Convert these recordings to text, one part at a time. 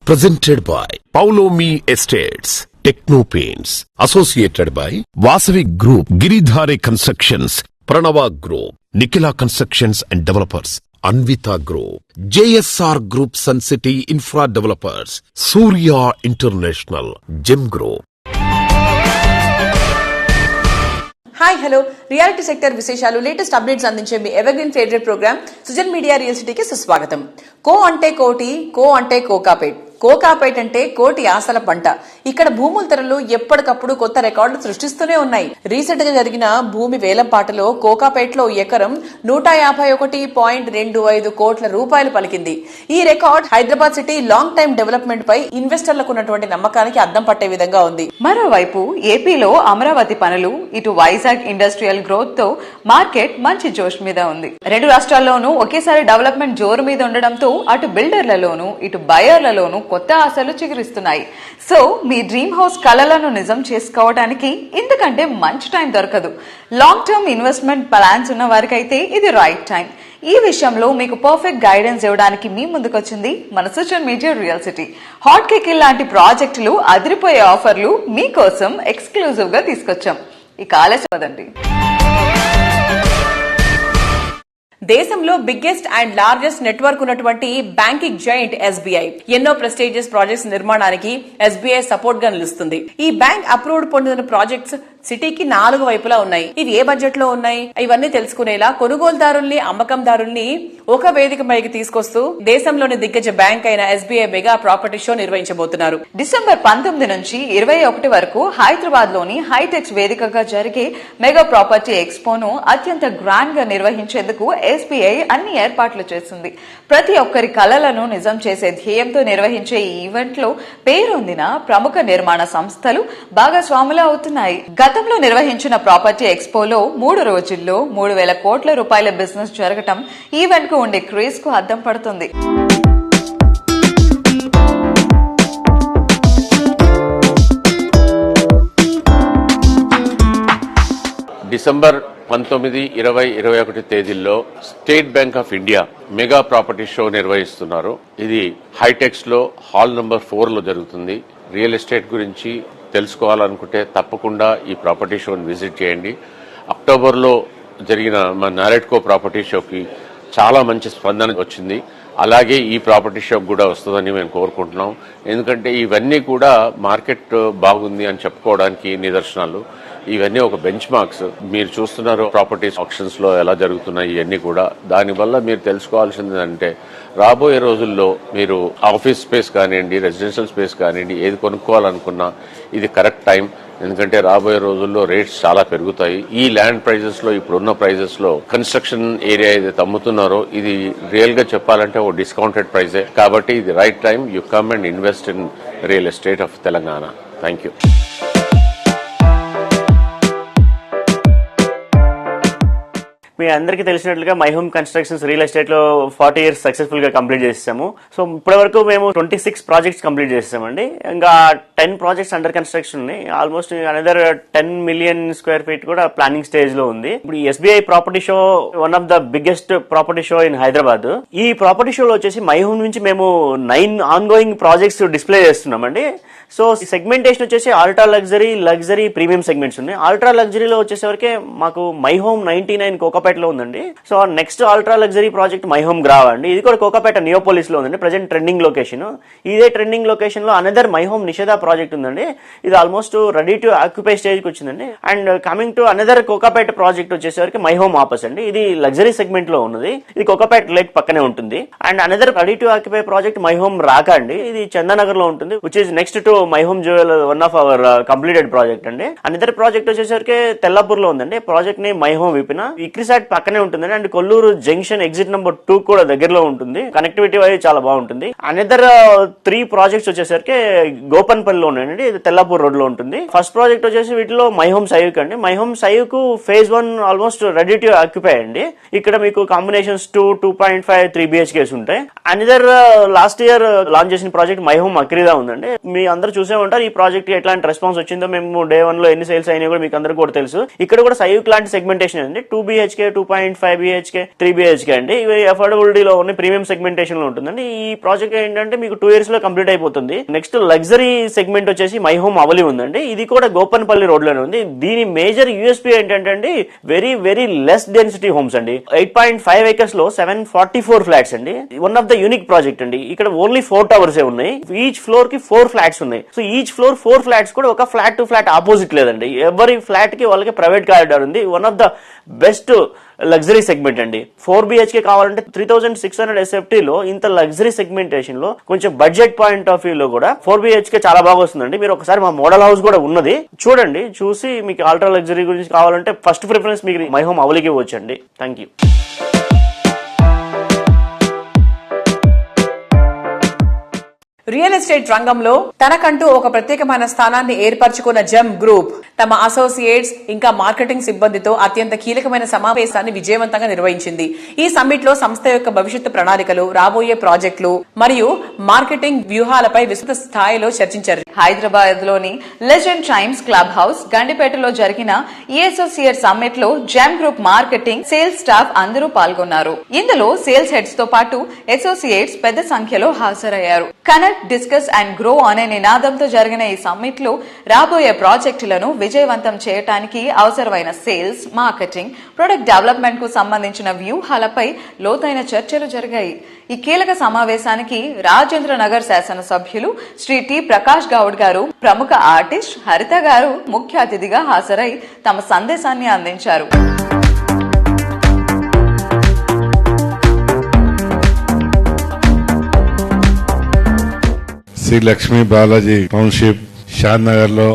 Presented by Paulomi Estates, Techno Paints, associated by Vasavi Group, Giridhare Constructions, Pranava Group, Nikila Constructions and Developers, Anvita Group, JSR Group, Sun City Infra Developers, Surya International, Gem Group. Hi hello reality sector విశేషాలు latest updates అందించే మీ evergreen favourite programme Sujan media real సిటీకి సుస్వాగతం. కో అంటే కోటి, కో అంటే కోకాపేట్. కోకాపేట్ అంటే కోటి ఆశల పంట. ఇక్కడ భూముల ధరలు ఎప్పటికప్పుడు కొత్త రికార్డులు సృష్టిస్తూనే ఉన్నాయి. రీసెంట్ గా జరిగిన భూమి వేలంపాటలో కోకాపేట్ లో ఎకరం 151.25 కోట్ల రూపాయలు పలికింది. ఈ record Hyderabad city long time development పై ఇన్వెస్టర్లకు ఉన్నటువంటి నమ్మకానికి అద్దం పట్టే విధంగా ఉంది. మరోవైపు ఏపీలో అమరావతి పనులు, ఇటు వైజాగ్ ఇండస్ట్రియల్ గ్రోత్ తో మార్కెట్ మంచి జోష్ మీద ఉంది. రెండు రాష్ట్రాల్లోనూ ఒకేసారి డెవలప్మెంట్ జోరు మీద ఉండడంతో అటు బిల్డర్లలోనూ ఇటు బయర్లలోనూ కొత్త ఆశలు చిగురిస్తున్నాయి. సో మీ డ్రీమ్ హౌస్ కలలను నిజం చేసుకోవడానికి ఇంతకంటే మంచి టైం దొరకదు. లాంగ్ టర్మ్ ఇన్వెస్ట్మెంట్ ప్లాన్స్ ఉన్న వారికైతే ఇది రైట్ టైం. ఈ విషయంలో మీకు పర్ఫెక్ట్ గైడెన్స్ ఇవ్వడానికి మీ ముందుకొచ్చింది మన social media real city. Hot cake లాంటి ప్రాజెక్టులు, అదిరిపోయే ఆఫర్లు మీకోసం ఎక్స్క్లూజివ్ గా తీసుకొచ్చాం. ఇక ఆలస్యం వదండి. దేశంలో బిగ్గెస్ట్ అండ్ లార్జెస్ట్ నెట్వర్క్ ఉన్నటువంటి బ్యాంకింగ్ జైంట్ ఎస్బీఐ ఎన్నో ప్రెస్టీజియస్ ప్రాజెక్ట్స్ నిర్మాణానికి ఎస్బీఐ సపోర్ట్ గా నిలుస్తుంది. ఈ బ్యాంక్ అప్రూవ్డ్ పొందిన ప్రాజెక్ట్స్ సిటీకి 4 వైపులా ఉన్నాయి. ఇవి ఏ బడ్జెట్ లో ఉన్నాయి, ఇవన్నీ తెలుసుకునేలా కొనుగోలుదారుల్ని, అమ్మకందారుల్ని ఒక వేదిక పైకి తీసుకొస్తూ దేశంలోని దిగ్గజ బ్యాంక్ అయిన ఎస్బీఐ మెగా ప్రాపర్టీ షో నిర్వహించబోతున్నారు. డిసెంబర్ 19 నుంచి 21 వరకు హైదరాబాద్ లోని హైటెక్స్ వేదికగా జరిగే మెగా ప్రాపర్టీ ఎక్స్పోను అత్యంత గ్రాండ్ గా నిర్వహించేందుకు ఎస్బీఐ అన్ని ఏర్పాట్లు చేస్తుంది. ప్రతి ఒక్కరి కలలను నిజం చేసే ధ్యేయంతో నిర్వహించే ఈ ఈవెంట్ లో పేరొందిన ప్రముఖ నిర్మాణ సంస్థలు భాగస్వాములు అవుతున్నాయి. గతంలో నిర్వహించిన ప్రాపర్టీ ఎక్స్పోలో 3 రోజుల్లో 3,000 కోట్ల రూపాయల బిజినెస్ జరగటం ఈవెంట్ కు ఉండే క్రేజ్ కు అద్దం పడుతుంది. డిసెంబర్ 19, 20, 21 తేదీల్లో state bank of India mega property show నిర్వహిస్తున్నారు. ఇది హైటెక్స్ లో హాల్ నంబర్ 4 లో జరుగుతుంది. రియల్ ఎస్టేట్ గురించి తెలుసుకోవాలనుకుంటే తప్పకుండా ఈ ప్రాపర్టీ షోని విజిట్ చేయండి. అక్టోబర్లో జరిగిన మా నారెట్కో ప్రాపర్టీ షోకి చాలా మంచి స్పందన వచ్చింది. అలాగే ఈ ప్రాపర్టీ షోకి కూడా వస్తుందని మేము కోరుకుంటున్నాం. ఎందుకంటే ఇవన్నీ కూడా మార్కెట్ బాగుంది అని చెప్పుకోవడానికి నిదర్శనాలు. ఇవన్నీ ఒక బెంచ్ మార్క్స్. మీరు చూస్తున్నారు ప్రాపర్టీస్ ఆక్షన్స్ లో ఎలా జరుగుతున్నాయి ఇవన్నీ కూడా. దానివల్ల మీరు తెలుసుకోవాల్సింది అంటే రాబోయే రోజుల్లో మీరు ఆఫీస్ స్పేస్ కానివ్వండి, రెసిడెన్షియల్ స్పేస్ కానివ్వండి, ఏది కొనుక్కోవాలనుకున్నా ఇది కరెక్ట్ టైం. ఎందుకంటే రాబోయే రోజుల్లో రేట్స్ చాలా పెరుగుతాయి. ఈ ల్యాండ్ ప్రైజెస్ లో, ఇప్పుడున్న ప్రైజెస్ లో కన్స్ట్రక్షన్ ఏరియా ఏదైతే అమ్ముతున్నారో ఇది రియల్ గా చెప్పాలంటే ఓ డిస్కౌంటెడ్ ప్రైజే. కాబట్టి ఇది right time. You come and invest in real estate of Telangana. Thank you. మీ అందరికీ తెలిసినట్లుగా My Home constructions real estate లో 40 years సక్సెస్ఫుల్ గా కంప్లీట్ చేసాము. సో ఇప్పటి వరకు మేము 26 ప్రాజెక్ట్స్ కంప్లీట్ చేసామండి. ఇంకా 10 ప్రాజెక్ట్స్ అండర్ కన్స్ట్రక్షన్ ఉన్నాయి. Almost another 10 million square feet కూడా ప్లానింగ్ స్టేజ్ లో ఉంది. ఇప్పుడు SBI property show one of the biggest property show in Hyderabad. ఈ ప్రాపర్టీ షోలో వచ్చేసి మై హోమ్ నుంచి మేము 9 ఆన్గోయింగ్ ప్రాజెక్ట్స్ డిస్ప్లే చేస్తున్నామండి. సో సెగ్మెంటేషన్ వచ్చేసి అల్ట్రా లగ్జరీ ప్రీమియం సెగ్మెంట్స్ ఉన్నాయి. అల్ట్రా లగ్జరీలో వచ్చేసరికి మాకు మై హోమ్ 99 కోకాపేటలో ఉందండి. So next ultra luxury project My Home గ్రావ్ అండి. ఇది కూడా కోకాపేట నియోపోలిస్ లో ఉందండి. Present trending location. ఇదే ట్రెండింగ్ లొకేషన్ లో అనదర్ మై హోమ్ నిషేధ ప్రాజెక్ట్ ఉందండి. ఇది almost ready to occupy stage కి వచ్చిందండి. And coming to another Kokapet project వచ్చేసరికి మై హోమ్ ఆపస్ అండి. ఇది లగ్జరీ సెగ్మెంట్ లో ఉన్నది. ఇది కోకాపేట లేక్ పక్కనే ఉంటుంది. And another ready to occupy project My Home Raka అండి. ఇది చందానగర్ లో ఉంటుంది, which is next to My Home Jewel, one of our completed project అండి. అనదర్ ప్రాజెక్ట్ వచ్చేసరికి తెల్లాపూర్ లో ఉందండి. ప్రాజెక్ట్ ని మై హోమ్ విపిన ఇక్రిసాట్ పక్కనే ఉంటుందండి. And Kollur junction exit number 2 కూడా దగ్గరలో ఉంటుంది. కనెక్టివిటీ అనేది చాలా బాగుంటుంది. అనదర్ 3 ప్రాజెక్ట్స్ వచ్చేసరికి గోపన్పల్లిలో ఉన్నాయండి. ఇది తెల్లాపూర్ రోడ్ లో ఉంటుంది. ఫస్ట్ ప్రాజెక్ట్ వచ్చేసి వీటిలో మై హోమ్ సైవ్క్ అండి. మై హోమ్ సైవ్క్ phase 1 almost ready to occupy అండి. ఇక్కడ మీకు కాంబినేషన్స్ 2, 2.5, 3 BHKs ఉంటాయి. అనదర్ లాస్ట్ ఇయర్ లాంచ్ చేసిన ప్రాజెక్ట్ మై హోమ్ అక్రీదా ఉందండి. మీ అందరూ చూసే ఉంటారు ఈ ప్రాజెక్ట్ ఎట్లాంటి రెస్పాన్స్ వచ్చిందో. మేము Day 1 లో ఎన్ని సేల్స్ అయినా కూడా మీకు అందరికీ కూడా తెలుసు. ఇక్కడ కూడా సైవ్క్ లాంటి సెగ్మెంటేషన్ అండి. 2 BHK బిహెచ్కే, 2.5 బిహెచ్కే, 3 బిహెచ్కే అండి. ఇవి అఫోర్డబిలిటీలో ఉన్న ప్రీమియం సెగ్మెంటేషన్ లో ఉంటుందండి. ఈ ప్రాజెక్ట్ ఏంటంటే మీకు 2 years లో కంప్లీట్ అయిపోతుంది. నెక్స్ట్ లగ్జరీ సెగ్మెంట్ వచ్చేసి మై హోమ్ అవలి ఉందండి. ఇది కూడా గోపన్పల్లి రోడ్ లోనే ఉంది. దీని మేజర్ యూఎస్పీ ఏంటంటే అండి very very less density homes అండి. 8.5 acres లో 744 ఫ్లాట్స్ అండి. One of the unique project అండి. ఇక్కడ ఓన్లీ 4 towers ఉన్నాయి. ఈచ్ ఫ్లోర్ కి 4 ఫ్లాట్స్ ఉన్నాయి. సో ఈచ్ ఫ్లోర్ 4 ఫ్లాట్స్ కూడా ఒక ఫ్లాట్ టు ఫ్లాట్ ఆపోజిట్ లేదండి. ఎవరి ఫ్లాట్ కి వాళ్ళకి ప్రైవేట్ కారిడార్ ఉంది. One of the best luxury segment అండి. 4 బిహెచ్కే కావాలంటే 3600 SFT లో ఇంత లగ్జరీ సెగ్మెంటేషన్ లో కొంచెం బడ్జెట్ పాయింట్ ఆఫ్ వ్యూ లో కూడా 4 బిహెచ్కే చాలా బాగా వస్తుందండి. మీరు ఒకసారి మా మోడల్ హౌస్ కూడా ఉన్నది చూడండి, చూసి మీకు అల్ట్రా లగ్జరీ గురించి కావాలంటే ఫస్ట్ ప్రిఫరెన్స్ మీకు మై హోమ్ అవలికి వచ్చండి. Thank you. రియల్ ఎస్టేట్ రంగంలో తనకంటూ ఒక ప్రత్యేకమైన స్థానాన్ని ఏర్పరచుకున్న జెమ్ గ్రూప్ తమ అసోసియేట్స్ ఇంకా మార్కెటింగ్ సిబ్బందితో అత్యంత కీలకమైన సమావేశాన్ని విజయవంతంగా నిర్వహించింది. ఈ సమ్మిట్ లో సంస్థ యొక్క భవిష్యత్తు ప్రణాళికలు, రాబోయే ప్రాజెక్టులు మరియు మార్కెటింగ్ వ్యూహాలపై విస్తృత స్థాయిలో చర్చించారు. హైదరాబాద్ లోని లెజెండ్ టైమ్స్ క్లబ్ హౌస్ గండిపేటలో జరిగిన ఈ అసోసియేట్ సమ్మిట్ లో gem group marketing, sales staff అందరూ పాల్గొన్నారు. ఇందులో సేల్స్ హెడ్స్ తో పాటు అసోసియేట్స్ పెద్ద సంఖ్యలో హాజరయ్యారు. కనెక్ట్, డిస్కస్ అండ్ గ్రో అనే నినాదంతో జరిగిన ఈ సమ్మిట్ లో రాబోయే ప్రాజెక్టులను విజయవంతం చేయడానికి అవసరమైన సేల్స్, మార్కెటింగ్, ప్రొడక్ట్ డెవలప్మెంట్ కు సంబంధించిన వ్యూహాలపై లోతైన చర్చలు జరిగాయి. ఈ కీలక సమావేశానికి రాజేంద్ర నగర్ శాసనసభ్యులు శ్రీ టి ప్రకాష్ గౌడ్ గారు, ప్రముఖ ఆర్టిస్ట్ హరిత గారు ముఖ్య అతిథిగా హాజరై తమ సందేశాన్ని అందించారు. శ్రీ లక్ష్మీ బాలాజీ టౌన్షిప్ షాద్ నగర్ లో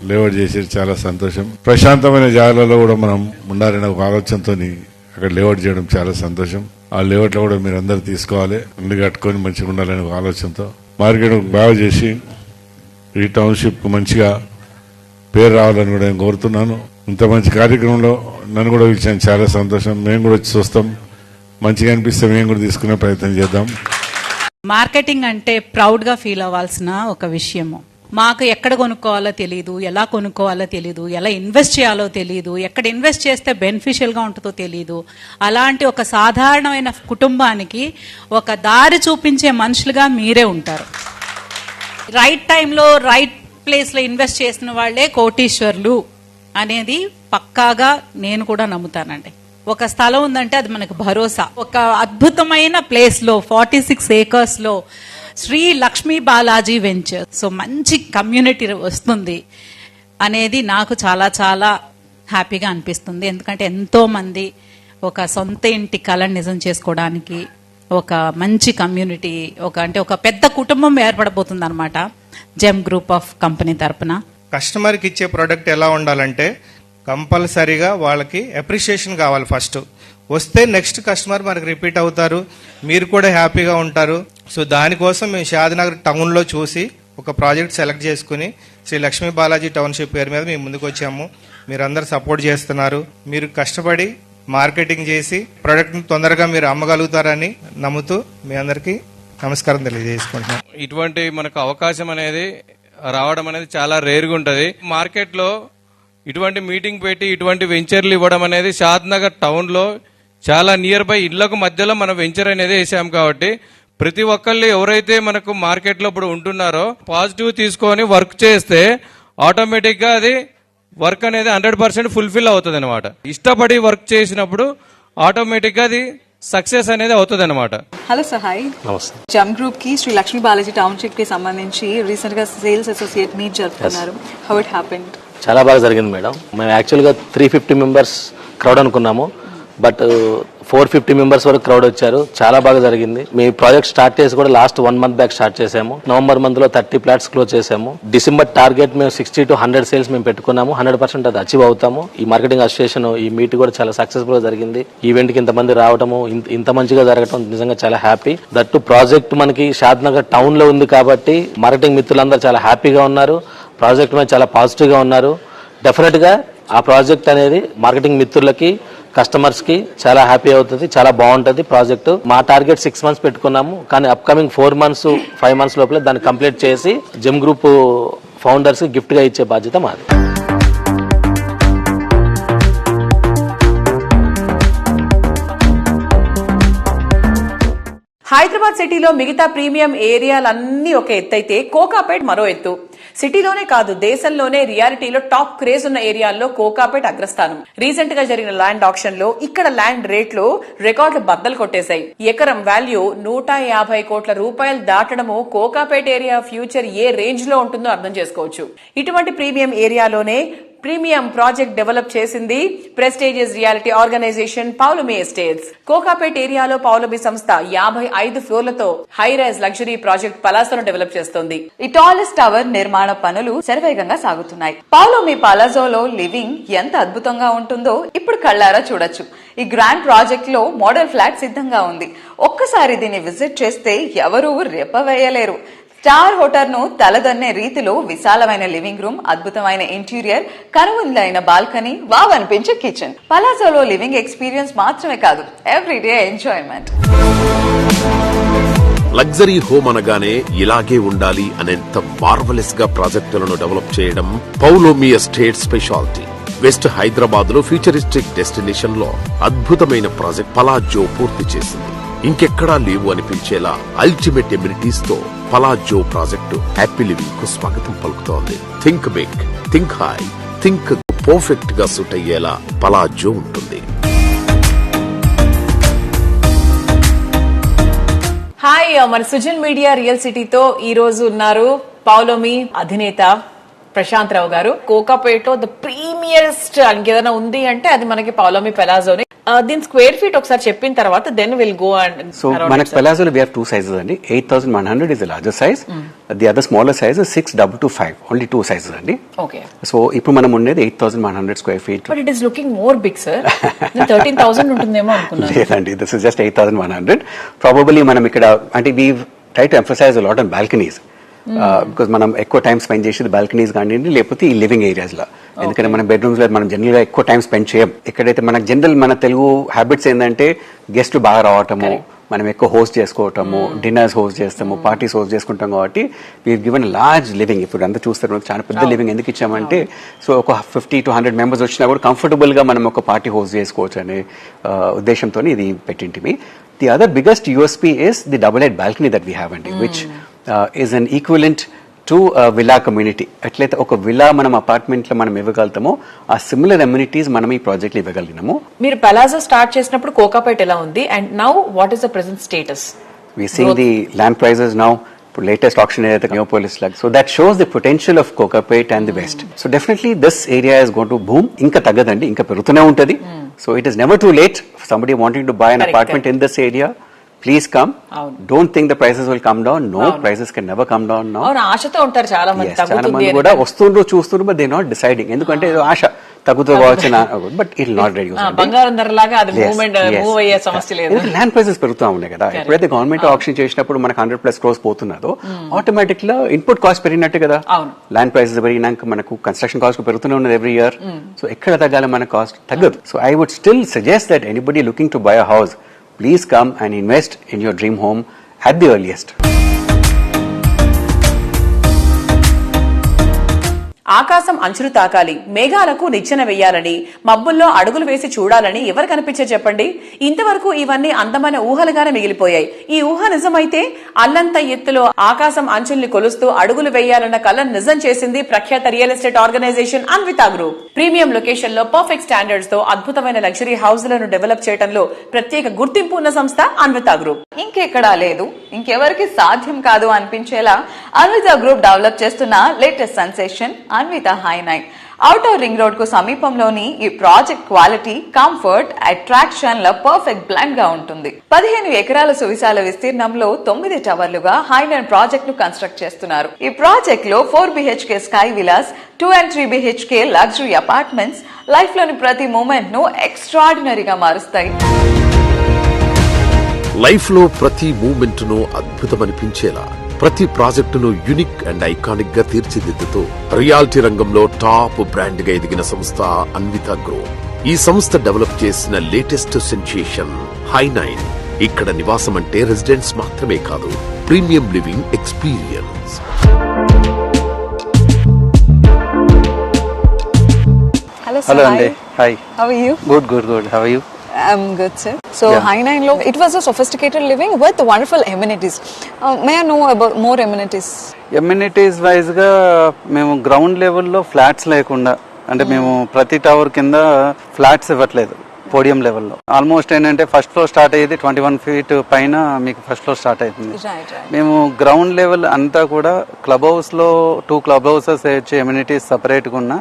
లేఅవుట్ చేసి చాలా సంతోషం. ప్రశాంతమైన జాగాలలో కూడా మనం ఉండాలనే ఒక ఆలోచనతో అక్కడ లేఅవుట్ చేయడం చాలా సంతోషం. ఆ లేఅవుట్ లో కూడా మీరు అందరు తీసుకోవాలి, అన్ని కట్టుకొని మంచిగా ఉండాలనే ఒక ఆలోచనతో మార్కెట్ బాగా చేసి ఈ టౌన్షిప్ కు మంచిగా పేరు రావాలని కూడా నేను కోరుతున్నాను. ఇంత మంచి కార్యక్రమంలో నన్ను కూడా పిలిచాను, చాలా సంతోషం. మేము కూడా వచ్చి చూస్తాం, మంచిగా అనిపిస్తే మేము కూడా తీసుకునే ప్రయత్నం చేద్దాం. మార్కెటింగ్ అంటే ప్రౌడ్ గా ఫీల్ అవ్వాల్సిన ఒక విషయము. మాకు ఎక్కడ కొనుక్కోవాలో తెలియదు, ఎలా కొనుక్కోవాలో తెలియదు, ఎలా ఇన్వెస్ట్ చేయాలో తెలియదు, ఎక్కడ ఇన్వెస్ట్ చేస్తే బెనిఫిషియల్ గా ఉంటుందో తెలియదు. అలాంటి ఒక సాధారణమైన కుటుంబానికి ఒక దారి చూపించే మనుషులుగా మీరే ఉంటారు. రైట్ టైంలో రైట్ ప్లేస్ లో ఇన్వెస్ట్ చేసిన వాళ్లే కోటీశ్వర్లు అనేది పక్కాగా నేను కూడా నమ్ముతానండి. ఒక స్థలం ఉందంటే అది మనకు భరోసా. ఒక అద్భుతమైన ప్లేస్ లో 46 acres లో శ్రీ లక్ష్మీ బాలాజీ వెంచర్, సో మంచి కమ్యూనిటీ వస్తుంది అనేది నాకు చాలా చాలా హ్యాపీగా అనిపిస్తుంది. ఎందుకంటే ఎంతో మంది ఒక సొంత ఇంటి కళను నిజం చేసుకోవడానికి ఒక మంచి కమ్యూనిటీ, ఒక పెద్ద కుటుంబం ఏర్పడబోతుంది అనమాట జెమ్ గ్రూప్ ఆఫ్ కంపెనీ తరపున. కస్టమర్కి ఇచ్చే ప్రోడక్ట్ ఎలా ఉండాలంటే కంపల్సరీగా వాళ్ళకి అప్రిషియేషన్ కావాలి. ఫస్ట్ వస్తే నెక్స్ట్ కస్టమర్ మనకు రిపీట్ అవుతారు, మీరు కూడా హ్యాపీగా ఉంటారు. సో దానికోసం మేము షాద్నగర్ టౌన్లో చూసి ఒక ప్రాజెక్ట్ సెలెక్ట్ చేసుకుని శ్రీ లక్ష్మీ బాలాజీ టౌన్షిప్ పేరు మీద మేము ముందుకు వచ్చాము. మీరందరూ సపోర్ట్ చేస్తున్నారు. మీరు కష్టపడి మార్కెటింగ్ చేసి ప్రోడక్ట్ని తొందరగా మీరు అమ్మగలుగుతారని నమ్ముతూ మీ అందరికీ నమస్కారం తెలియజేసుకుంటున్నాం. ఇటువంటి మనకు అవకాశం అనేది రావడం అనేది చాలా రేర్గా ఉంటుంది. మార్కెట్లో ఇటువంటి మీటింగ్ పెట్టి ఇటువంటి వెంచర్లు ఇవ్వడం అనేది షాద్ నగర్ టౌన్ లో చాలా నియర్ బై ఇళ్లకు మధ్యలో మనం వెంచర్ అనేది వేసాం కాబట్టి ప్రతి ఒక్కళ్ళు ఎవరైతే మనకు మార్కెట్ లో ఇప్పుడు ఉంటున్నారో పాజిటివ్ తీసుకొని వర్క్ చేస్తే ఆటోమేటిక్ గా అది వర్క్ అనేది 100% ఫుల్ఫిల్ అవుతుంది అనమాట. ఇష్టపడి వర్క్ చేసినప్పుడు ఆటోమేటిక్ గా అది సక్సెస్ అనేది అవుతుంది అనమాట. Hello sir, hi. Gem group కి శ్రీ లక్ష్మీ బాలాజీ టౌన్షిప్ కి సంబంధించి రీసెంట్ గా సేల్స్ అసోసియేట్ మీట్ జరుపుకున్నారు. How it happened? చాలా బాగా జరిగింది మేడం. మేము యాక్చువల్గా 350 మెంబర్స్ క్రౌడ్ అనుకున్నాము, బట్ 450 మెంబర్స్ వరకు క్రౌడ్ వచ్చారు. చాలా బాగా జరిగింది. మీ ప్రాజెక్ట్ స్టార్ట్ చేసి కూడా లాస్ట్ 1 month బ్యాక్ స్టార్ట్ చేసాము. నవంబర్ మంత్ లో 30 ఫ్లాట్స్ క్లోజ్ చేసాము. డిసెంబర్ టార్గెట్ మేము 60 to 100 సేల్స్ మేము పెట్టుకున్నాము. 100% అది అచీవ్ అవుతాము. ఈ మార్కెటింగ్ అసోసియేషన్ ఈ మీట్ కూడా చాలా సక్సెస్ఫుల్ గా జరిగింది. ఈవెంట్ కి ఇంతమంది రావడము, ఇంత మంచిగా జరగడం నిజంగా చాలా హ్యాపీ. దట్టు ప్రాజెక్ట్ మనకి షాద్ నగర్ టౌన్ లో ఉంది కాబట్టి మార్కెటింగ్ మిత్రులందరూ చాలా హ్యాపీగా ఉన్నారు. ప్రాజెక్ట్ మీద చాలా పాజిటివ్ గా ఉన్నారు. డెఫినెట్ గా ఆ ప్రాజెక్ట్ అనేది మార్కెటింగ్ మిత్రులకి, కస్టమర్స్ కి చాలా హ్యాపీ అవుతుంది, చాలా బాగుంటుంది ప్రాజెక్టు. మా టార్గెట్ 6 months పెట్టుకున్నాము, కానీ అప్కమింగ్ 4 months 5 months లోపల దాన్ని కంప్లీట్ చేసి జెమ్ గ్రూప్ ఫౌండర్స్ కి గిఫ్ట్ గా ఇచ్చే బాధ్యత మాది. హైదరాబాద్ సిటీలో మిగతా ప్రీమియం ఏరియాలన్నీ ఒక ఎత్తైతే కోకాపేట్ మరో ఎత్తు. సిటీలోనే కాదు దేశంలోనే రియాలిటీలో టాప్ క్రేజ్ ఉన్న ఏరియాల్లో కోకాపేట్ అగ్రస్థానం. రీసెంట్ గా జరిగిన ల్యాండ్ ఆక్షన్ లో ఇక్కడ ల్యాండ్ రేట్లు రికార్డులు బద్దలు కొట్టేశాయి. ఎకరం వాల్యూ 150 కోట్ల రూపాయలు దాటడము కోకాపేట్ ఏరియా ఫ్యూచర్ ఏ రేంజ్ లో ఉంటుందో అర్థం చేసుకోవచ్చు. ఇటువంటి ప్రీమియం ఏరియాలోనే ప్రీమియం ప్రాజెక్ట్ డెవలప్ చేసింది prestigious reality organisation Paulami estates. Kokapet ఏరియాలో పౌలమి సంస్థ 55 ఫ్లోర్లతో హై రైజ్ లగ్జరీ ప్రాజెక్ట్ పలాసోను డెవలప్ చేస్తోంది. ఈ టాలెస్ట్ టవర్ నిర్మాణ పనులు శరవేగంగా సాగుతున్నాయి. పౌలమి పలాజోలో లివింగ్ ఎంత అద్భుతంగా ఉంటుందో ఇప్పుడు కళ్ళారా చూడొచ్చు. ఈ గ్రాండ్ ప్రాజెక్ట్ లో మోడల్ ఫ్లాట్ సిద్ధంగా ఉంది. ఒక్కసారి దీన్ని విజిట్ చేస్తే ఎవరూ రెప్పవేయలేరు. స్టార్ హోటల్ ను తలదన్నే రీతిలో విశాలమైన లివింగ్ రూమ్, అద్భుతమైన ఇంటీరియర్, కనువిందైన బాల్కనీ, వావ్ అనిపించే కిచెన్. పలాజోలో లివింగ్ ఎక్స్పీరియన్స్ మాత్రమే కాదు, ఎవ్రీడే ఎంజాయ్మెంట్. లగ్జరీ హోమ్ అనగానే ఇలాగే ఉండాలి అనేంత మార్వలెస్ గా ప్రాజెక్టులను డెవలప్ చేయడం Paulomi estate speciality. West Hyderabad లో ఫ్యూచరిస్టిక్ డెస్టినేషన్ లో అద్భుతమైన ప్రాజెక్ట్ పలాజో పూర్తి చేసింది. ఇంకెక్కడా లేవు అనిపించేలా అల్టిమేట్ ఎమ్యూనిటీస్ తో పలాజో ప్రాజెక్టు హ్యాపీ లివింగ్ కు స్వాగతం పలుకుతోంది. Think big, think high, think perfect గా సూట్ అయ్యేలా పలాజో ఉంటుంది. హాయ్, మన సుజన్ మీడియా రియల్ సిటీతో ఈ రోజు ఉన్నారు పౌలోమి అధినేత ప్రశాంత్ రావు గారు. కోకాపేటలో ద ప్రీమియరెస్ట్ ఇంకేదైనా ఉంది అంటే అది మనకి పౌలోమి పెలాజోనే. దీని స్క్వేర్ ఫీట్ ఒకసారి చెప్పిన తర్వాత then will go and so మనకి పెలాజోలో వి హావ్ 2 సైజెస్ అండి. 8100 is the larger size, the other smaller size 6225, only 2 sizes అండి. ఓకే, సో ఇప్పుడు మనం ఉండేది 8100 square feet. But it is looking more big sir. 13,000 ఉంటుందేమో అనుకున్నాను. లేదండి, దిస్ ఇస్ జస్ట్ 8100. ప్రాబబుల్లీ మనం ఇక్కడ అంటే we try to emphasise a lot on balconies, because మనం ఎక్కువ టైం స్పెండ్ చేసేది బాల్కనీస్ కానివ్వండి లేకపోతే ఈ లివింగ్ ఏరియాస్ లో. ఎందుకంటే మనం బెడ్రూమ్స్ లో మనం జనరల్ గా ఎక్కువ టైం స్పెండ్ చేయం. ఎక్కడైతే మనకు జనరల్ మన తెలుగు హ్యాబిట్స్ ఏంటంటే గెస్ట్లు బాగా రావటము, మనం ఎక్కువ హోస్ట్ చేసుకోవటము, డిన్నర్స్ హోస్ట్ చేస్తాము, పార్టీస్ హోస్ట్ చేసుకుంటాం. కాబట్టి వీఆర్ గివెన్ లార్జ్ లివింగ్. ఇప్పుడు అంతా చూస్తారు చాలా పెద్ద లివింగ్ ఎందుకు ఇచ్చామంటే సో ఒక 50 to 100 మెంబర్స్ వచ్చినా కూడా కంఫర్టబుల్ గా మనం ఒక పార్టీ హోస్ట్ చేసుకోవచ్చు అనే ఉద్దేశంతో ఇది పెట్టింటిమి. The other biggest USP is the double head balcony that we have అండి, which is an equivalent to a villa community. అట్లయితే ఒక విల్లా మనం అపార్ట్మెంట్ లో మనం ఇవ్వగలుగుతామో ఆ సిమిలర్ అమ్యూనిటీస్ మనం ఈ ప్రాజెక్ట్ లో ఇవ్వగలిగినాము. మీరు పలాజో స్టార్ట్ చేసినప్పుడు కోకాపేట్ ఎలా ఉంది and now what is the present status? We seeing the land prices now. Latest auction ఏదైతే Neopolis lag, so that shows the potential of Kokapet and the West. So definitely this area is going to boom. ఇంకా తగ్గదండి, ఇంకా పెరుగుతూనే ఉంటది. So it is never too late for somebody wanting to buy an apartment in this area. Please come. Don't think the prices will come down. No, prices can never come down now. అవును, ఆశతో ఉంటారు చాలా మంది. చాలా మంది కూడా వస్తుండ్రు చూస్తుండ్రు, but they not deciding. ఎందుకంటే ఆశ తగ్గుతుంది కావచ్చు, బట్ ఇట్ నాట్ రెడ్యూస్. బంగారం ధరలాగా అది మూవ్ అయ్యే సమస్య లేదు. ల్యాండ్ ప్రైసెస్ పెరుగుతూ ఉన్నాయి కదా. ఎప్పుడైతే గవర్నమెంట్ ఆక్షన్ చేసినప్పుడు మనకు 100+ crores పోతున్నదో ఆటోమేటిక్ గా ఇన్పుట్ కాస్ట్ పెరిగినట్టు కదా. ల్యాండ్ ప్రైసెస్ పెరిగినాక మనకు కన్స్ట్రక్షన్ కాస్ట్ పెరుగుతూనే ఉన్నది ఎవ్రీ ఇయర్. సో ఎక్కడ తగ్గాలి, మన కాస్ట్ తగ్గదు. So I would still suggest that anybody looking to buy a house, please come and invest in your dream home at the earliest. ఆకాశం అంచులు తాకాలి, మేఘాలకు నిచ్చెన వెయ్యాలని, మబ్బుల్లో అడుగులు వేసి చూడాలని ఎవరు కనిపించే చెప్పండి? ఇంతవరకు ఇవన్నీ అందమైన ఊహలుగానే మిగిలిపోయాయి. ఈ ఊహ నిజమైతే అల్లంత ఎత్తులో ఆకాశం అంచుల్ని కొలుస్తూ అడుగులు వేయాలన్న కలను నిజం చేసింది ప్రఖ్యాత real estate organisation Anvita group. Premium location లో పర్ఫెక్ట్ స్టాండర్డ్స్ తో అద్భుతమైన లగ్జరీ హౌస్లను డెవలప్ చేయడంలో ప్రత్యేక గుర్తింపు ఉన్న సంస్థ అన్వితా గ్రూప్. ఇంకెక్కడా లేదు, ఇంకెవరికి సాధ్యం కాదు అనిపించేలా అన్వితా గ్రూప్ డెవలప్ చేస్తున్న లేటెస్ట్ సెన్సేషన్ అన్వితా హై9. ఔటర్ రింగ్ రోడ్ కు సమీపంలోని ఈ ప్రాజెక్ట్ క్వాలిటీ, కంఫర్ట్, అట్రాక్షన్ ల పర్ఫెక్ట్ బ్లెండ్ గా ఉంటుంది. 15 ఎకరాల సువిశాల విస్తీర్ణంలో 9 టవర్లుగా హై9 ప్రాజెక్ట్ ను కన్స్ట్రక్ట్ చేస్తున్నారు. ఈ ప్రాజెక్ట్ లో 4 BHK sky Vilas, 2 and 3 BHK luxury apartments life లోని ప్రతి మూమెంట్ ను ఎక్స్ట్రాడినరీగా మారుస్తాయి. లైఫ్ లో ప్రతి మూమెంట్ ను అద్భుతమనిపించేలా ప్రతి ప్రాజెక్టును యూనిక్ అండ్ ఐకానిక్ గా తీర్చిదిద్దుతూ రియాలిటీ రంగంలో టాప్ బ్రాండ్ గా ఎదిగిన సంస్థ అన్వితా గ్రూప్. ఈ సంస్థ డెవలప్ చేసిన లేటెస్ట్ సెన్సేషన్ హై9. ఇక్కడ నివాసం అంటే రెసిడెంట్స్ మాత్రమే కాదు, ప్రీమియం లివింగ్ ఎక్స్పీరియన్స్. Hello అండి. Hi. How are you? Good. How are you? I'm good, sir. So, High9 lo, it was a sophisticated living with wonderful amenities. May I know about more amenities? Amenities wise గా మేము ground లెవెల్లో flats లేకుండా, అంటే మేము ప్రతి tower కింద flats ఇవ్వట్లేదు. Podium లెవెల్లో ఆల్మోస్ట్ ఏంటంటే ఫస్ట్ ఫ్లోర్ స్టార్ట్ అయ్యేది 21 feet పైన మీకు ఫస్ట్ ఫ్లోర్ స్టార్ట్ అవుతుంది. మేము గ్రౌండ్ లెవెల్ అంతా కూడా క్లబ్ హౌస్ లో 2 క్లబ్ హౌసెస్ వచ్చి ఎమ్యూనిటీస్ సపరేట్ గా ఉన్న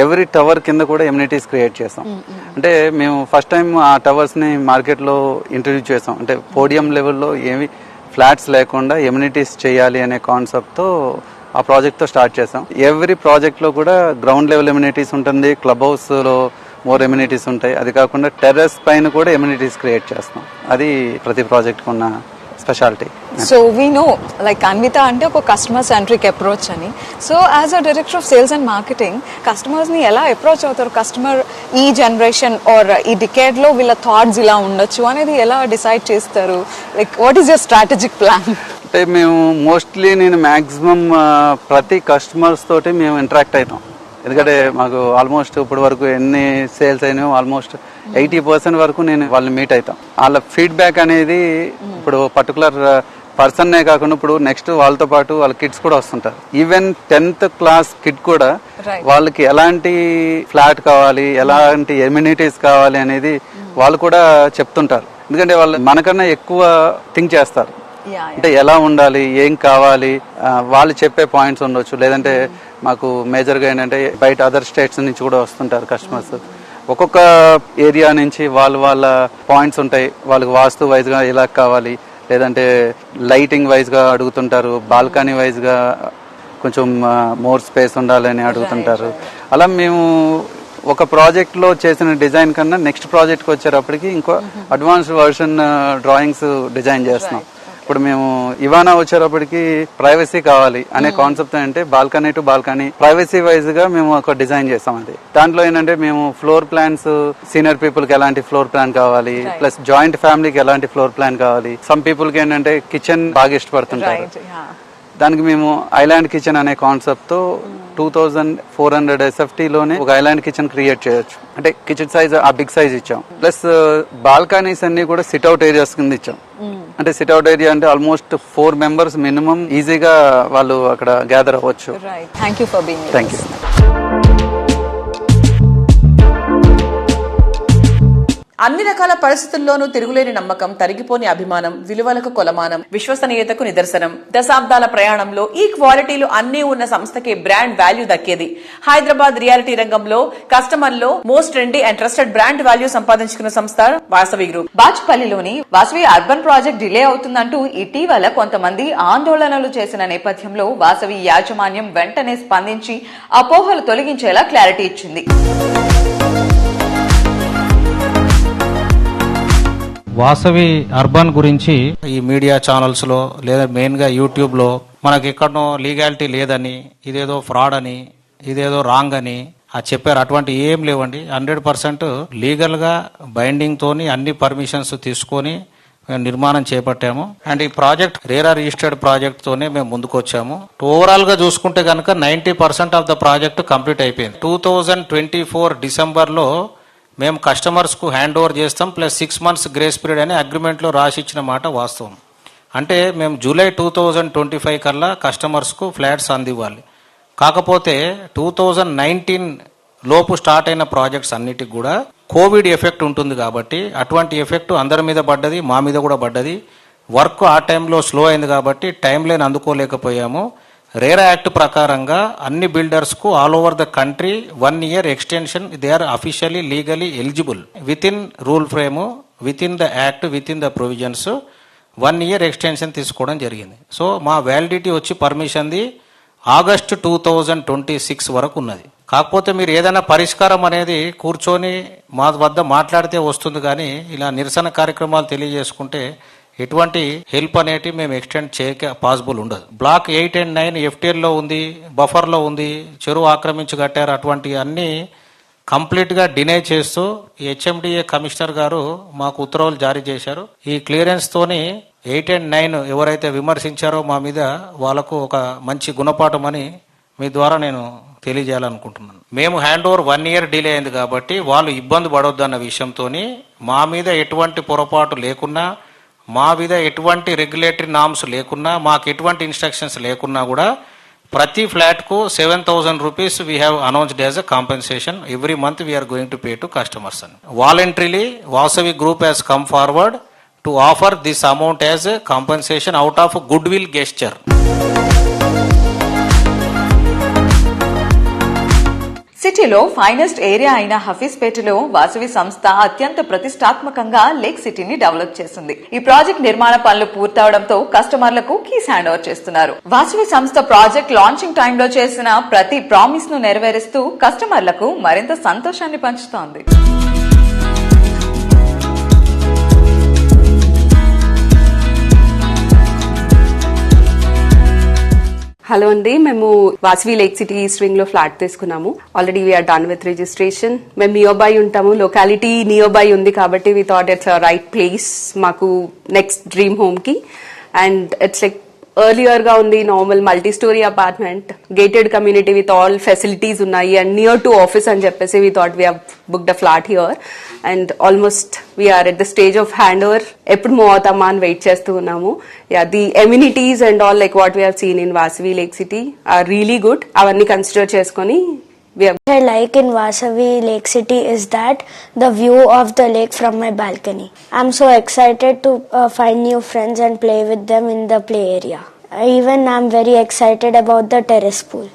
ఎవ్రీ టవర్ కింద కూడా ఎమ్యూనిటీస్ క్రియేట్ చేసాం. అంటే మేము ఫస్ట్ టైం ఆ టవర్స్ ని మార్కెట్ లో ఇంట్రడ్యూస్ చేసాం. అంటే పోడియం లెవెల్లో ఏమి ఫ్లాట్స్ లేకుండా ఎమ్యూనిటీస్ చేయాలి అనే కాన్సెప్ట్ తో ఆ ప్రాజెక్ట్ తో స్టార్ట్ చేసాం. ఎవ్రీ ప్రాజెక్ట్ లో కూడా గ్రౌండ్ లెవెల్ ఎమ్యూనిటీస్ ఉంటుంది, క్లబ్ హౌస్ లో మోర్ ఎమ్యూనిటీస్ ఉంటాయి. అది కాకుండా టెర్రస్ పైన కూడా ఎమ్యూనిటీస్ క్రియేట్ చేస్తాం. అది ప్రతి ప్రాజెక్ట్ ఉన్న speciality. So we know like Anvita అంటే ఒక కస్టమర్ సెంట్రిక్ అప్రోచ్ అని. So as a director of sales and marketing customers ని ఎలా అప్రోచ్ అవుతారు? కస్టమర్ ఈ జనరేషన్ ఆర్ ఈ డికేడ్ లో వీళ్ళ థాట్స్ ఇలా ఉండొచ్చు అనేది ఎలా డిసైడ్ చేస్తారు? Like what is your strategic plan? అంటే మేము మోస్ట్లీ నేను మాక్సిమం ప్రతి కస్టమర్స్ తోటి మేము ఇంటరాక్ట్ అవుతాం. ఎందుకంటే మాకు ఆల్మోస్ట్ ఇప్పుడు వరకు ఎన్ని సేల్స్ అయినాయో ఆల్మోస్ట్ 80% వరకు నేను వాళ్ళని మీట్ అవుతాం. వాళ్ళ ఫీడ్బ్యాక్ అనేది ఇప్పుడు పర్టికులర్ పర్సన్నే కాకుండా ఇప్పుడు నెక్స్ట్ వాళ్ళతో పాటు వాళ్ళ కిడ్స్ కూడా వస్తుంటారు. ఈవెన్ 10th క్లాస్ కిడ్ కూడా వాళ్ళకి ఎలాంటి ఫ్లాట్ కావాలి, ఎలాంటి ఎమ్యూనిటీస్ కావాలి అనేది వాళ్ళు కూడా చెప్తుంటారు. ఎందుకంటే వాళ్ళు మనకన్నా ఎక్కువ థింక్ చేస్తారు. అంటే ఎలా ఉండాలి, ఏం కావాలి, వాళ్ళు చెప్పే పాయింట్స్ ఉండొచ్చు. లేదంటే మాకు మేజర్గా ఏంటంటే బయట అదర్ స్టేట్స్ నుంచి కూడా వస్తుంటారు కస్టమర్స్. ఒక్కొక్క ఏరియా నుంచి వాళ్ళ పాయింట్స్ ఉంటాయి. వాళ్ళకి వాస్తు వైజ్ గా ఎలా కావాలి, లేదంటే లైటింగ్ వైజ్ గా అడుగుతుంటారు, బాల్కనీ వైజ్ గా కొంచెం మోర్ స్పేస్ ఉండాలని అడుగుతుంటారు. అలా మేము ఒక ప్రాజెక్ట్ లో చేసిన డిజైన్ కన్నా నెక్స్ట్ ప్రాజెక్ట్ కి వచ్చేటప్పటికి ఇంకో అడ్వాన్స్డ్ వర్షన్ డ్రాయింగ్స్ డిజైన్ చేస్తున్నాం. ఇప్పుడు మేము ఇవానా వచ్చేటప్పటికి ప్రైవసీ కావాలి అనే కాన్సెప్ట్ అంటే balcony to balcony privacy wise గా మేము ఒక డిజైన్ చేస్తాం. అది దాంట్లో ఏంటంటే మేము ఫ్లోర్ ప్లాన్స్ సీనియర్ పీపుల్ కి ఎలాంటి ఫ్లోర్ ప్లాన్ కావాలి, ప్లస్ జాయింట్ ఫ్యామిలీకి ఎలాంటి ఫ్లోర్ ప్లాన్ కావాలి. సమ్ పీపుల్ కి ఏంటంటే కిచెన్ బాగా ఇష్టపడుతుంటారు. దానికి మేము ఐలాండ్ కిచెన్ అనే కాన్సెప్ట్ తో 2400 SFT లోనే ఒక ఐలాండ్ కిచెన్ క్రియేట్ చేయొచ్చు. అంటే కిచెన్ సైజ్ ఆ బిగ్ సైజ్ ఇచ్చాం. ప్లస్ బాల్కనీస్ అన్ని కూడా సిట్అవుట్ ఏరియాస్ కింద ఇచ్చాం. అంటే సిట్అవుట్ ఏరియా అంటే ఆల్మోస్ట్ 4 members మినిమం ఈజీగా వాళ్ళు అక్కడ గ్యాదర్ అవ్వచ్చు. Thank you for being. Thank you. అన్ని రకాల పరిస్థితుల్లోనూ తిరుగులేని నమ్మకం, తరిగిపోని అభిమానం, విలువలకు కొలమానం, విశ్వసనీయతకు నిదర్శనం. దశాబ్దాల ప్రయాణంలో ఈ క్వాలిటీలు అన్నీ ఉన్న సంస్థకి బ్రాండ్ వాల్యూ దక్కేది. హైదరాబాద్ రియాలిటీ రంగంలో కస్టమర్లో most trendy and trusted brand value సంపాదించుకున్న సంస్థ వాసవి గ్రూప్. బాచ్పల్లిలోని వాసవి అర్బన్ ప్రాజెక్ట్ డిలే అవుతుందంటూ ఇటీవల కొంతమంది ఆందోళనలు చేసిన నేపథ్యంలో వాసవి యాజమాన్యం వెంటనే స్పందించి అపోహలు తొలగించేలా క్లారిటీ ఇచ్చింది. వాసవి అర్బన్ గురించి ఈ మీడియా ఛానల్స్ లో లేదా మెయిన్ గా యూట్యూబ్ లో మనకి ఎక్కడనో లీగాలిటీ లేదని, ఇదేదో ఫ్రాడ్ అని, ఇదేదో రాంగ్ అని చెప్పారు. అటువంటి ఏం లేవండి. 100% లీగల్ గా బైండింగ్ తోని అన్ని పర్మిషన్స్ తీసుకొని నిర్మాణం చేపట్టాము. అండ్ ఈ ప్రాజెక్ట్ రేరా రిజిస్టర్డ్ ప్రాజెక్ట్ తోనే మేము ముందుకు వచ్చాము. ఓవరాల్ గా చూసుకుంటే కనుక 90% ఆఫ్ ద ప్రాజెక్ట్ కంప్లీట్ అయిపోయింది. 2024 డిసెంబర్ లో మేము కస్టమర్స్ కు హ్యాండ్ ఓవర్ చేస్తాం, ప్లస్ 6 months గ్రేస్ పీరియడ్ అని అగ్రిమెంట్ లో రాసి ఇచ్చిన మాట వాస్తవం. అంటే మేము జూలై 2025 కల్లా కస్టమర్స్ కు ఫ్లాట్స్ అందివ్వాలి. కాకపోతే 2019 లోపు స్టార్ట్ అయిన ప్రాజెక్ట్స్ అన్నిటికి కూడా కోవిడ్ ఎఫెక్ట్ ఉంటుంది కాబట్టి అటువంటి ఎఫెక్ట్ అందరి మీద పడ్డది, మా మీద కూడా పడ్డది. వర్క్ ఆ టైంలో స్లో అయింది కాబట్టి టైం లైన్ అందుకోలేకపోయాము. రేరా యాక్ట్ ప్రకారంగా అన్ని బిల్డర్స్ కు all over the country 1 year extension they are officially legally eligible within rule frame, within the act, within the provisions 1 year extension తీసుకోవడం జరిగింది. So మా validity వచ్చి పర్మిషన్ది August 2026 వరకు ఉన్నది. కాకపోతే మీరు ఏదైనా పరిష్కారం అనేది కూర్చొని మా వద్ద మాట్లాడితే వస్తుంది, కానీ ఇలా నిరసన కార్యక్రమాలు తెలియజేసుకుంటే ఎటువంటి హెల్ప్ అనేటి మేము ఎక్స్టెండ్ చేయక పాసిబుల్ ఉండదు. బ్లాక్ 8 and 9 FTL లో ఉంది, బఫర్ లో ఉంది, చెరువు ఆక్రమించి కట్టారు. అటువంటి అన్ని కంప్లీట్ గా డినై చేస్తూ HMDA కమిషనర్ గారు మాకు ఉత్తర్వులు జారీ చేశారు. ఈ క్లియరెన్స్ తోని 8 and 9 ఎవరైతే విమర్శించారో మా మీద వాళ్ళకు ఒక మంచి గుణపాఠం అని మీ ద్వారా నేను తెలియజేయాలనుకుంటున్నాను. మేము హ్యాండ్ ఓవర్ 1 year డిలే అయింది కాబట్టి వాళ్ళు ఇబ్బంది పడొద్దన్న విషయంతో మా మీద ఎటువంటి పొరపాటు లేకున్నా, మా మీద ఎటువంటి రెగ్యులేటరీ నామ్స్ లేకున్నా, మాకు ఎటువంటి ఇన్స్ట్రక్షన్స్ లేకున్నా కూడా ప్రతి ఫ్లాట్ కు 7,000 rupees we have announced as a compensation every month we are going to pay to customers. Voluntarily, Vasavi Group has come forward to offer this amount as a compensation out of goodwill gesture. సిటీలో finest area అయిన హఫీజ్పేటలో వాసవి సంస్థ అత్యంత ప్రతిష్టాత్మకంగా lake సిటీని develop చేసింది. ఈ project నిర్మాణ పనులు పూర్తవడంతో కస్టమర్లకు కీస్ హ్యాండ్ ఓవర్ చేస్తున్నారు. వాసవి సంస్థ ప్రాజెక్ట్ లాంచింగ్ టైంలో చేసిన ప్రతి ప్రామిస్ ను నెరవేరుస్తూ కస్టమర్లకు మరింత సంతోషాన్ని పంచుతోంది. హలో అండి, మేము Vasavi lake city east wing లో ఫ్లాట్ తీసుకున్నాము. Already we're done with registration. మేము నియర్ బై ఉంటాము, లొకాలిటీ నియర్ బై ఉంది కాబట్టి we thought it's a right place మాకు నెక్స్ట్ డ్రీమ్ హోమ్ కి. అండ్ ఇట్స్ లైక్ ఎర్లియర్ గా ఉంది, normal multi storey apartment, gated community with all facilities ఉన్నాయి and near to office అని చెప్పేసి we thought we have booked a flat here and almost we are at the stage of hand over. ఎప్పుడు move అవుతామా అని wait చేస్తూ ఉన్నాము. The amenities and all like what we have seen in Vasavi lake city are really good. అవన్నీ consider చేసుకుని What I like in Vasavi Lake City is that the view of the lake from my balcony. I'm so excited to find new friends and play with them in the play area. Even I'm very excited about the terrace pool.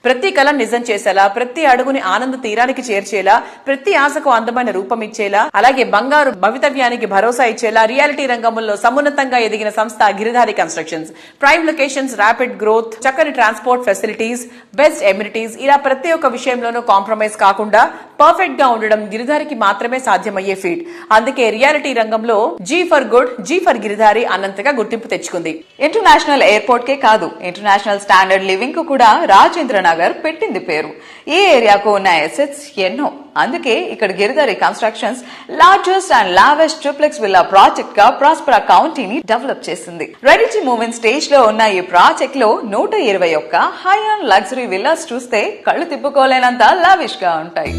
ప్రతి కళ నిజం చేసేలా, ప్రతి అడుగుని ఆనంద తీరానికి చేర్చేలా, ప్రతి ఆశకు అందమైన రూపం ఇచ్చేలా, అలాగే బంగారు భవితవ్యానికి భరోసా ఇచ్చేలా రియాలిటీ రంగంలో సమున్నతంగా ఎదిగిన సంస్థ Giridhari constructions. Prime locations, rapid growth, చక్కని ట్రాన్స్పోర్ట్ ఫెసిలిటీస్, బెస్ట్ ఎమ్యూనిటీస్, ఇలా ప్రతి ఒక్క విషయంలోనూ కాంప్రమైజ్ కాకుండా పర్ఫెక్ట్ గా ఉండడం గిరిధారికి మాత్రమే సాధ్యమయ్యే ఫీట్. అందుకే రియాలిటీ రంగంలో G for good, G for Giridhari అన్నంతగా గుర్తింపు తెచ్చుకుంది. ఇంటర్నేషనల్ ఎయిర్పోర్ట్ కే కాదు, ఇంటర్నేషనల్ స్టాండర్డ్ లివింగ్ కు కూడా రాజేంద్ర నగర్ పెట్టింది పేరు. ఈ ఏరియాకు ఉన్న ఎసెట్స్ ఎన్నో. అందుకే ఇక్కడ Giridhari constructions largest and లావెస్ట్ triplex villa project గా ప్రాస్పరా కౌంటీని డెవలప్ చేసింది. Ready to move in stage లో ఉన్న ఈ ప్రాజెక్ట్ లో 121 హై అండ్ లగ్జరీ విల్లాస్ చూస్తే కళ్ళు తిప్పుకోలేనంత లావిష్ గా ఉంటాయి.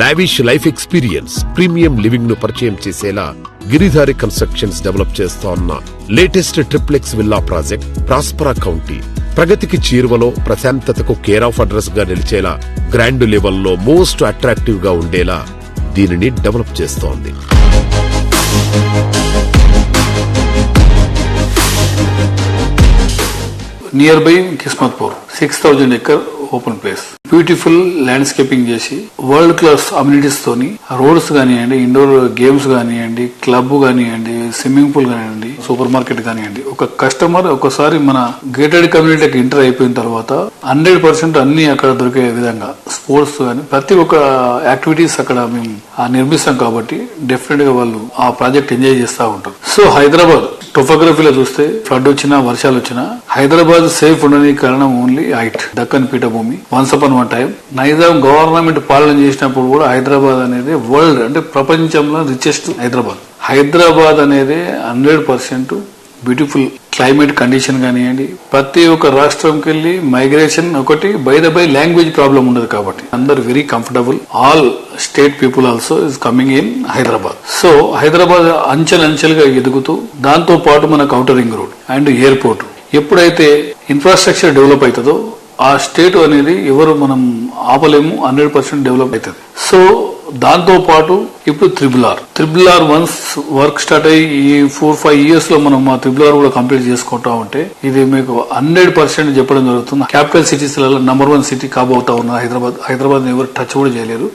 Lavish life experience, premium living ను పరిచయం చేసేలా గిరిధారి కన్స్ట్రక్షన్స్ డెవలప్ చేస్తోన్న latest triplex villa project ప్రాస్పరా county ప్రగతికి చేరువలో ప్రశాంతతకు కేర్ ఆఫ్ అడ్రస్ గా నిలిచేలా గ్రాండ్ లెవెల్లో మోస్ట్ అట్రాక్టివ్ గా ఉండేలా దీనిని డెవలప్ చేస్తోంది. Near by Kismatpur 6,000 acre open place, beautiful landscaping చేసి వరల్డ్ క్లాస్ అమ్యూనిటీస్ తోని రోడ్స్ కానివ్వండి, ఇండోర్ గేమ్స్ కానివ్వండి, క్లబ్ కానివ్వండి, స్విమ్మింగ్ పూల్ కానివ్వండి, సూపర్ మార్కెట్ కానివ్వండి. ఒక కస్టమర్ ఒకసారి మన గేటెడ్ కమ్యూనిటీకి ఎంటర్ అయిపోయిన తర్వాత 100% అన్ని అక్కడ దొరికే విధంగా స్పోర్ట్స్ కానీ ప్రతి ఒక్క యాక్టివిటీస్ అక్కడ మేము నిర్మిస్తాం కాబట్టి డెఫినెట్ గా వాళ్ళు ఆ ప్రాజెక్ట్ ఎంజాయ్ చేస్తూ ఉంటారు. సో హైదరాబాద్ టోపోగ్రఫీలో చూస్తే ఫ్లడ్ వచ్చినా, వర్షాలు వచ్చినా హైదరాబాద్ సేఫ్ ఉండడానికి కారణం ఓన్లీ హైట్, దక్కన్ పీఠభూమి. Once upon one time Nizam government పాలన చేసినప్పుడు కూడా హైదరాబాద్ అనేది వరల్డ్ అంటే ప్రపంచంలో రిచెస్ట్ హైదరాబాద్ అనేది 100% బ్యూటిఫుల్ క్లైమేట్ కండిషన్ కానివ్వండి, ప్రతి ఒక్క రాష్ట్రంకి వెళ్ళి మైగ్రేషన్ ఒకటి బై లాంగ్వేజ్ ప్రాబ్లం ఉండదు కాబట్టి అందరు very comfortable. All state people also is coming in Hyderabad. So Hyderabad అంచెలంచెలుగా ఎదుగుతూ దాంతో పాటు మనకు outer ring road and airport ఎప్పుడైతే ఇన్ఫ్రాస్ట్రక్చర్ డెవలప్ అవుతుందో ఆ స్టేట్ అనేది ఎవరు మనం ఆపలేము, 100% డెవలప్ అవుతుంది. సో దాంతో పాటు ఇప్పుడు triple R once work start అయ్యి ఈ 4-5 years లో మనం ఆ త్రిబుల్ ఆర్ కూడా కంప్లీట్ చేసుకుంటా ఉంటే ఇది మీకు 100% చెప్పడం జరుగుతుంది. క్యాపిటల్ సిటీస్ లలో నంబర్ 1 సిటీ కాబోతా ఉన్న హైదరాబాద్ ఎవరు టచ్ కూడా చేయలేరు.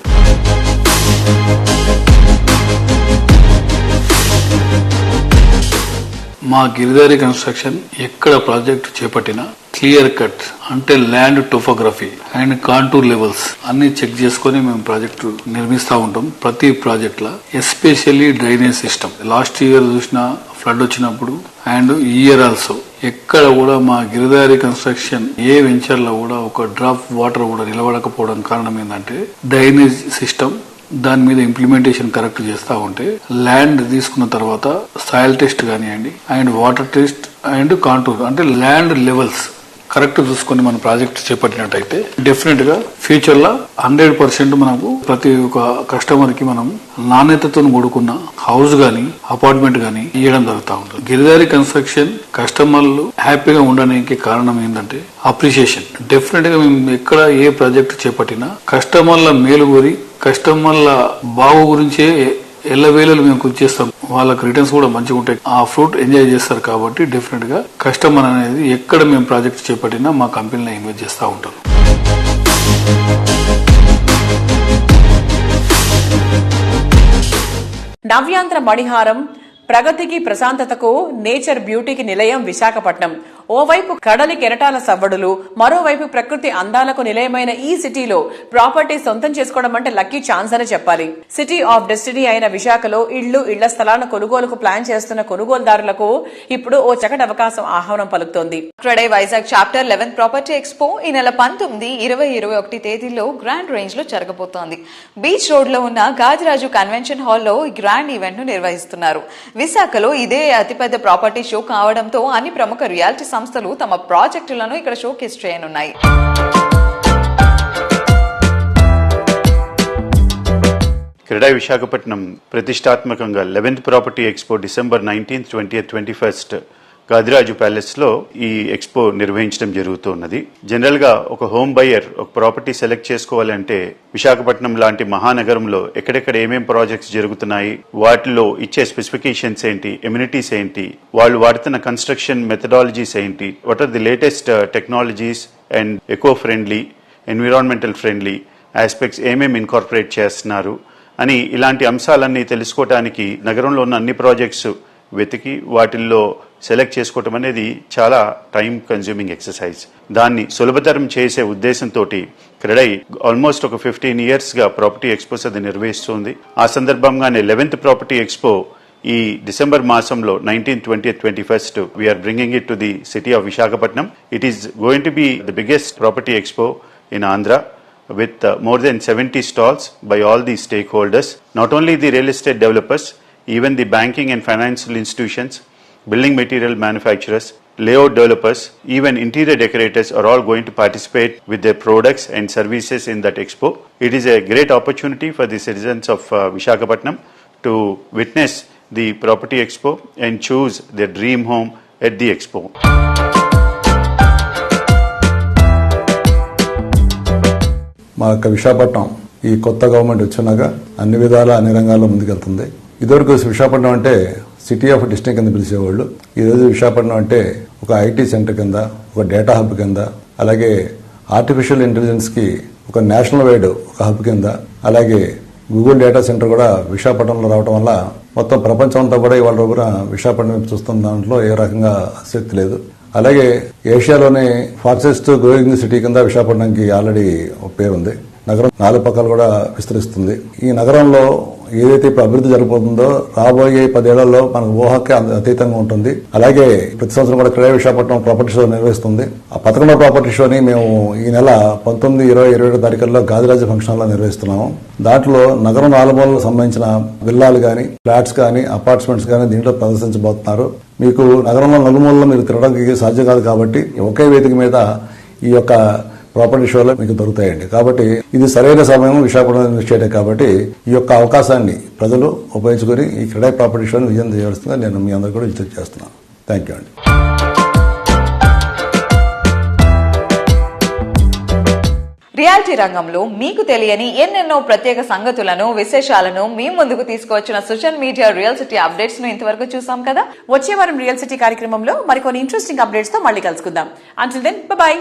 మా గిరిధారి కన్స్ట్రక్షన్ ఎక్కడ ప్రాజెక్ట్ చేపట్టినా క్లియర్ కట్ అంటే land topography and contour levels అన్ని చెక్ చేసుకుని మేము ప్రాజెక్టు నిర్మిస్తూ ఉంటాం. ప్రతి ప్రాజెక్ట్ లా especially drainage system last year చూసిన ఫ్లడ్ వచ్చినప్పుడు అండ్ ఈ ఇయర్ ఆల్సో ఎక్కడ కూడా మా గిరిధారి కన్స్ట్రక్షన్ ఏ వెంచర్ లో కూడా ఒక డ్రాప్ వాటర్ కూడా నిలబడకపోవడం కారణం ఏంటంటే డ్రైనేజ్ సిస్టమ్ దాని మీద ఇంప్లిమెంటేషన్ కరెక్ట్ చేస్తా ఉంటే ల్యాండ్ తీసుకున్న తర్వాత సాయిల్ టెస్ట్ కానివ్వండి and water test and contour అంటే ల్యాండ్ లెవెల్స్ కరెక్ట్ చూసుకొని మన ప్రాజెక్ట్ చేపట్టినట్టయితే డెఫినెట్ గా ఫ్యూచర్ లో 100% మనకు ప్రతి ఒక్క కస్టమర్ కి మనం నాణ్యతతో కూడుకున్న హౌస్ గానీ అపార్ట్మెంట్ గానీ ఇవ్వడం జరుగుతూ ఉంటుంది. గిరిదారి కన్స్ట్రక్షన్ కస్టమర్లు హ్యాపీగా ఉండడానికి కారణం ఏంటంటే అప్రిషియేషన్. డెఫినెట్ గా మేము ఎక్కడ ఏ ప్రాజెక్ట్ చేపట్టినా కస్టమర్ల మేలు కోరి కస్టమర్ల బాగు గురించే ఎల్లవేళలు మేము కృషి చేస్తాం. వాళ్ళకి రిటర్న్స్ కూడా మంచిగా ఉంటాయి. ఆ ఫ్రూట్ ఎంజాయ్ చేస్తారు కాబట్టి డెఫినెట్ గా కస్టమర్ అనేది ఎక్కడ మేము ప్రాజెక్ట్ చేపట్టినా మా కంపెనీలో ఇన్వెస్ట్ చేస్తూ ఉంటారు. నవ్యాంధ్ర మణిహారం ప్రగతికి ప్రశాంతతకు నేచర్ బ్యూటీకి నిలయం విశాఖపట్నం. ఓవైపు కడలి కెరటాల సవ్వడులు, మరోవైపు ప్రకృతి అందాలకు నిలయమైన ఈ సిటీలో ప్రాపర్టీ సొంతం చేసుకోవడం అంటే లక్కీ ఛాన్స్ అని చెప్పాలి. సిటీ ఆఫ్ డెస్టినీ అయిన విశాఖలో ఇళ్ల స్థలాల కొనుగోలుకు ప్లాన్ చేస్తున్న కొనుగోలుదారులకు ఇప్పుడు ఓ చక్కటి అవకాశం ఆహ్వానం పలుకుతోంది. CREDAI Vizag chapter 11 property expo ఈ నెల 19, 20, 21 తేదీల్లో గ్రాండ్ రేంజ్ లో జరగబోతోంది. బీచ్ రోడ్ లో ఉన్న గాజరాజు కన్వెన్షన్ హాల్లో ఈ గ్రాండ్ ఈవెంట్ ను నిర్వహిస్తున్నారు. విశాఖలో ఇదే అతిపెద్ద ప్రాపర్టీ షో కావడంతో అన్ని ప్రముఖ రియాలిటీ సంస్థలు తమ ప్రాజెక్టులను ఇక్కడ షోకేస్ చేయనున్నాయి. క్రెడై విశాఖపట్నం ప్రతిష్టాత్మకంగా 11th property expo December 19th, 20th, 21st Gadiraju palace లో ఈ ఎక్స్పో నిర్వహించడం జరుగుతున్నది. జనరల్ గా ఒక హోమ్ బయర్ ఒక ప్రాపర్టీ సెలెక్ట్ చేసుకోవాలంటే విశాఖపట్నం లాంటి మహానగరంలో ఎక్కడెక్కడ ఏమేం ప్రాజెక్ట్స్ జరుగుతున్నాయి, వాటిలో ఇచ్చే స్పెసిఫికేషన్స్ ఏంటి, ఎమ్యూనిటీస్ ఏంటి, వాళ్ళు వాడుతున్న కన్స్ట్రక్షన్ మెథడాలజీస్ ఏంటి, what are the latest technologies and eco friendly, environmental friendly aspects ఏమేమి ఇన్కార్పొరేట్ చేస్తున్నారు అని ఇలాంటి అంశాలన్నీ తెలుసుకోవడానికి నగరంలో ఉన్న అన్ని ప్రాజెక్ట్స్ వెతికి వాటిల్లో సెలెక్ట్ చేసుకోవటం అనేది చాలా టైం కన్జ్యూమింగ్ ఎక్సర్సైజ్. దాన్ని సులభతరం చేసే ఉద్దేశంతో క్రెడై ఆల్మోస్ట్ ఒక 15 years గా ప్రాపర్టీ ఎక్స్పోస్ అది నిర్వహిస్తుంది. ఆ సందర్భంగానే 11th ప్రాపర్టీ ఎక్స్పో ఈ డిసెంబర్ మాసంలో 19th, 20th, 21st we're bringing it to the city of Visakhapatnam. It is going to be the biggest property expo in Andhra with more than 70 stalls by all the stakeholders, not only the real estate developers, even the banking and financial institutions, building material manufacturers, layout developers, even interior decorators are all going to participate with their products and services in that expo. It is a great opportunity for the citizens of Visakhapatnam to witness the property expo and choose their dream home at the expo. మా యొక్క విశాఖపట్నం ఈ కొత్త government వచ్చినాక అన్ని విధాల అన్ని రంగాల్లో ముందుకెళ్తుంది. ఇదివరకు విశాఖపట్నం అంటే సిటీ ఆఫ్ డెస్టినీ కింద పిలిచేవాళ్ళు. ఈరోజు విశాఖపట్నం అంటే ఒక ఐటీ సెంటర్ కింద, ఒక డేటా హబ్ కింద, అలాగే ఆర్టిఫిషియల్ ఇంటెలిజెన్స్ కి ఒక నేషనల్ వైడ్ ఒక హబ్ కింద, అలాగే గూగుల్ డేటా సెంటర్ కూడా విశాఖపట్నంలో రావడం వల్ల మొత్తం ప్రపంచం అంతా కూడా ఇవాళ రోజున విశాఖపట్నం చూస్తున్న దాంట్లో ఏ రకంగా ఆసక్తి లేదు. అలాగే ఏషియాలోనే ఫాస్టెస్ట్ గ్రోయింగ్ సిటీ కింద విశాఖపట్నంకి ఆల్రెడీ ఒక పేరుంది. నగరం 4 పక్కలు కూడా విస్తరిస్తుంది. ఈ నగరంలో ఏదైతే ఇప్పుడు అభివృద్ధి జరగబోతుందో రాబోయే 10 ఏళ్లలో మనకు ఊహకి అతీతంగా ఉంటుంది. అలాగే ప్రతి సంవత్సరం కూడా క్రెడై విశాఖపట్నం ప్రాపర్టీ షో నిర్వహిస్తుంది. ఆ 11వ ప్రాపర్టీ షోని మేము ఈ నెల 19, 20, 21 తారీఖుల్లో గాదిరాజు ఫంక్షన్ హాల్లో నిర్వహిస్తున్నాము. దాంట్లో నగరం నాలుమూలలకు సంబంధించిన విల్లాలు గాని, ఫ్లాట్స్ గాని, అపార్ట్మెంట్స్ గాని దీంట్లో ప్రదర్శించబోతున్నారు. మీకు నగరంలో నలుమూలలో మీరు తిరగడానికి సాధ్యం కాదు కాబట్టి ఒకే వేదిక మీద ఈ యొక్క ప్రాపర్టీ షోలో మీకు దొరుకుతాయండి. కాబట్టి ఇది సరైన సమయం విశాఖపట్నం ఇన్వెస్ట్ చేయడం కాబట్టి ఈ యొక్క అవకాశాన్ని ప్రజలు ఉపయోగించుకుని ఈ క్రెడై ప్రాపర్టీ షోని విజయం చేయవలసిందిగా నేను మీ అందరూ కూడా విజ్ఞప్తి చేస్తున్నాను. థ్యాంక్ యూ అండి. రియాలిటీ రంగంలో మీకు తెలియని ఎన్నెన్నో ప్రత్యేక సంగతులను, విశేషాలను మీ ముందుకు తీసుకువచ్చిన social media real city updates ను ఇంతవరకు చూసాం కదా. వచ్చే వారం రియల్ సిటీ కార్యక్రమంలో మరికొన్ని ఇంట్రెస్టింగ్ అప్డేట్స్ తో మళ్ళీ కలుసుకుందాం. Until then by.